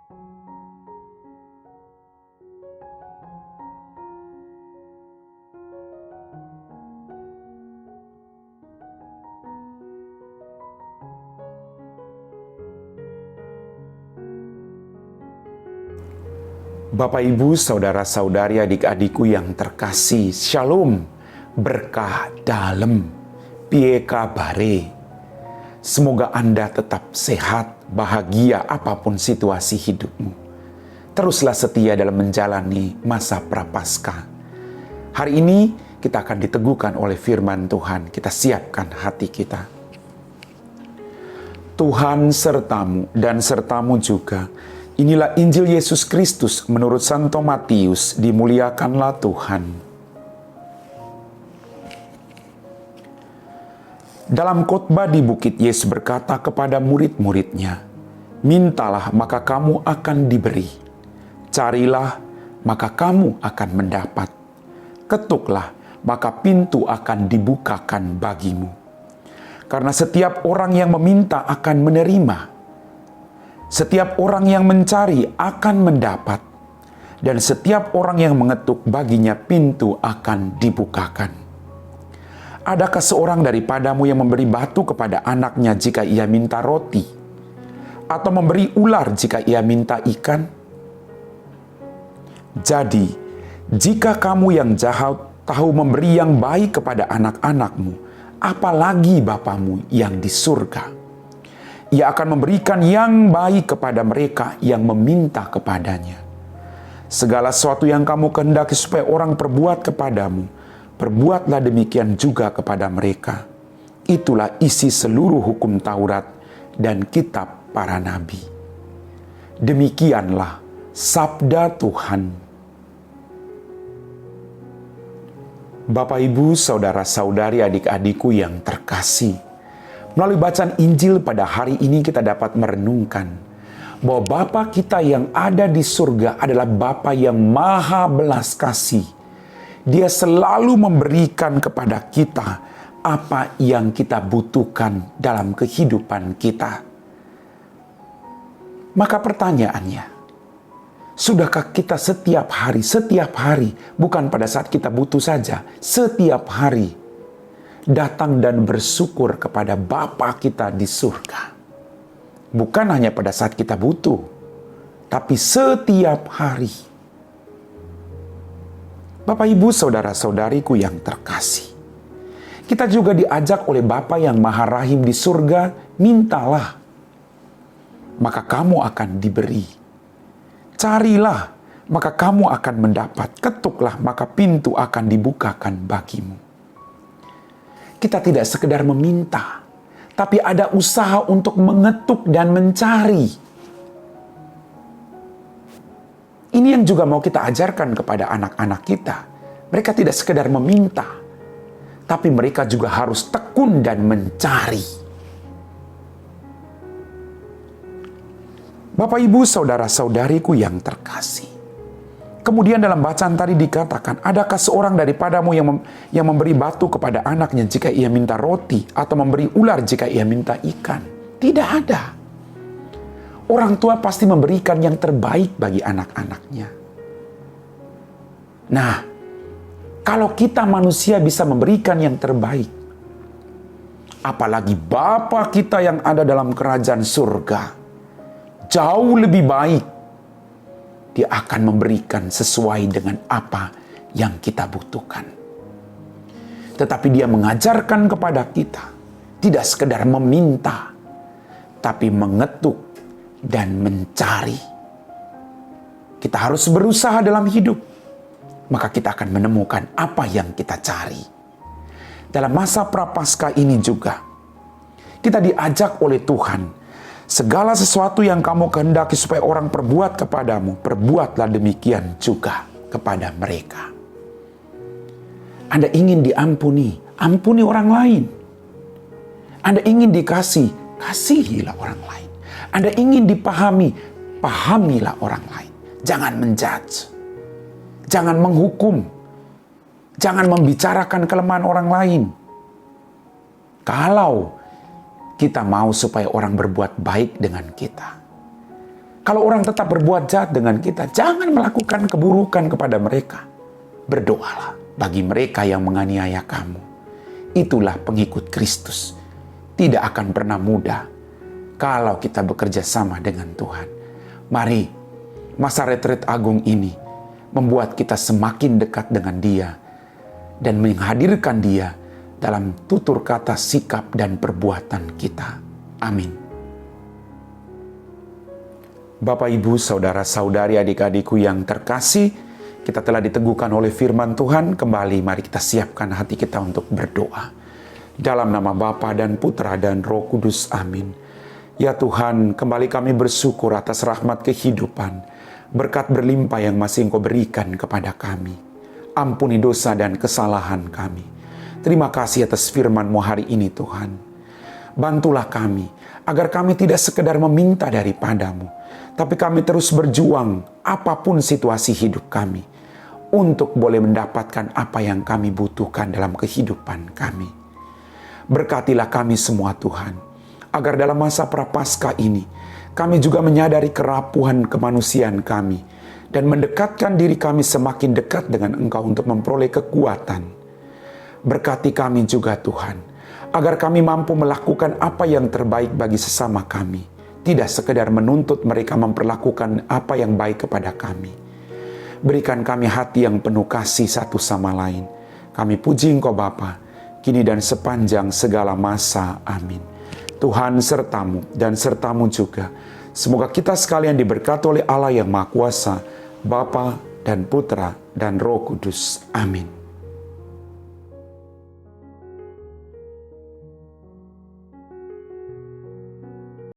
Bapak, Ibu, saudara-saudari, adik-adikku yang terkasih, Shalom, berkah dalam, piye kabare. Semoga Anda tetap sehat, bahagia apapun situasi hidupmu. Teruslah setia dalam menjalani masa prapaskah. Hari ini kita akan diteguhkan oleh firman Tuhan. Kita siapkan hati kita. Tuhan sertamu dan sertamu juga. Inilah Injil Yesus Kristus menurut Santo Matius, dimuliakanlah Tuhan. Dalam khotbah di bukit, Yesus berkata kepada murid-muridnya, "Mintalah maka kamu akan diberi, carilah maka kamu akan mendapat, ketuklah maka pintu akan dibukakan bagimu. Karena setiap orang yang meminta akan menerima, setiap orang yang mencari akan mendapat, dan setiap orang yang mengetuk baginya pintu akan dibukakan. Adakah seorang daripadamu yang memberi batu kepada anaknya jika ia minta roti? Atau memberi ular jika ia minta ikan? Jadi, jika kamu yang jahat tahu memberi yang baik kepada anak-anakmu, apalagi Bapamu yang di surga. Ia akan memberikan yang baik kepada mereka yang meminta kepadanya. Segala sesuatu yang kamu kehendaki supaya orang perbuat kepadamu, perbuatlah demikian juga kepada mereka. Itulah isi seluruh hukum Taurat dan kitab para nabi." Demikianlah sabda Tuhan. Bapak, Ibu, saudara-saudari, adik-adikku yang terkasih, melalui bacaan Injil pada hari ini kita dapat merenungkan bahwa Bapa kita yang ada di surga adalah Bapa yang maha belas kasih. Dia selalu memberikan kepada kita apa yang kita butuhkan dalam kehidupan kita. Maka pertanyaannya, sudahkah kita setiap hari, bukan pada saat kita butuh saja, setiap hari datang dan bersyukur kepada Bapa kita di surga? Bukan hanya pada saat kita butuh, tapi setiap hari. Bapak, Ibu, saudara-saudariku yang terkasih, kita juga diajak oleh Bapa yang Maha Rahim di surga, mintalah, maka kamu akan diberi. Carilah, maka kamu akan mendapat. Ketuklah, maka pintu akan dibukakan bagimu. Kita tidak sekedar meminta, tapi ada usaha untuk mengetuk dan mencari. Ini yang juga mau kita ajarkan kepada anak-anak kita. Mereka tidak sekedar meminta, tapi mereka juga harus tekun dan mencari. Bapak, Ibu, saudara-saudariku yang terkasih, kemudian dalam bacaan tadi dikatakan, adakah seorang daripadamu yang memberi batu kepada anaknya jika ia minta roti, atau memberi ular jika ia minta ikan? Tidak ada. Orang tua pasti memberikan yang terbaik bagi anak-anaknya. Nah, kalau kita manusia bisa memberikan yang terbaik, apalagi Bapa kita yang ada dalam kerajaan surga, jauh lebih baik. Dia akan memberikan sesuai dengan apa yang kita butuhkan. Tetapi Dia mengajarkan kepada kita tidak sekedar meminta, tapi mengetuk dan mencari. Kita harus berusaha dalam hidup, maka kita akan menemukan apa yang kita cari. Dalam masa prapaskah ini juga, kita diajak oleh Tuhan, segala sesuatu yang kamu kehendaki supaya orang perbuat kepadamu, perbuatlah demikian juga kepada mereka. Anda ingin diampuni, ampuni orang lain. Anda ingin dikasih, kasihilah orang lain. Anda ingin dipahami, pahamilah orang lain. Jangan menjudge, jangan menghukum, jangan membicarakan kelemahan orang lain. Kalau kita mau supaya orang berbuat baik dengan kita, Kalau orang tetap berbuat jahat dengan kita, jangan melakukan keburukan kepada mereka. Berdoalah bagi mereka yang menganiaya kamu. Itulah pengikut Kristus. Tidak akan pernah mudah kalau kita bekerja sama dengan Tuhan. Mari, masa retret agung ini membuat kita semakin dekat dengan Dia dan menghadirkan Dia dalam tutur kata, sikap, dan perbuatan kita. Amin. Bapak, Ibu, saudara-saudari, adik-adikku yang terkasih, kita telah diteguhkan oleh firman Tuhan. Kembali mari kita siapkan hati kita untuk berdoa. Dalam nama Bapa dan Putra dan Roh Kudus, amin. Ya Tuhan, kembali kami bersyukur atas rahmat kehidupan, berkat berlimpah yang masih Engkau berikan kepada kami. Ampuni dosa dan kesalahan kami. Terima kasih atas firman-Mu hari ini Tuhan. Bantulah kami, agar kami tidak sekedar meminta daripada-Mu, tapi kami terus berjuang apapun situasi hidup kami, untuk boleh mendapatkan apa yang kami butuhkan dalam kehidupan kami. Berkatilah kami semua Tuhan, agar dalam masa prapaskah ini, kami juga menyadari kerapuhan kemanusiaan kami, dan mendekatkan diri kami semakin dekat dengan Engkau untuk memperoleh kekuatan. Berkati kami juga Tuhan, agar kami mampu melakukan apa yang terbaik bagi sesama kami, tidak sekedar menuntut mereka memperlakukan apa yang baik kepada kami. Berikan kami hati yang penuh kasih satu sama lain. Kami puji Engkau Bapa, kini dan sepanjang segala masa. Amin. Tuhan sertamu dan sertamu juga. Semoga kita sekalian diberkati oleh Allah yang Maha Kuasa, Bapa dan Putra dan Roh Kudus. Amin.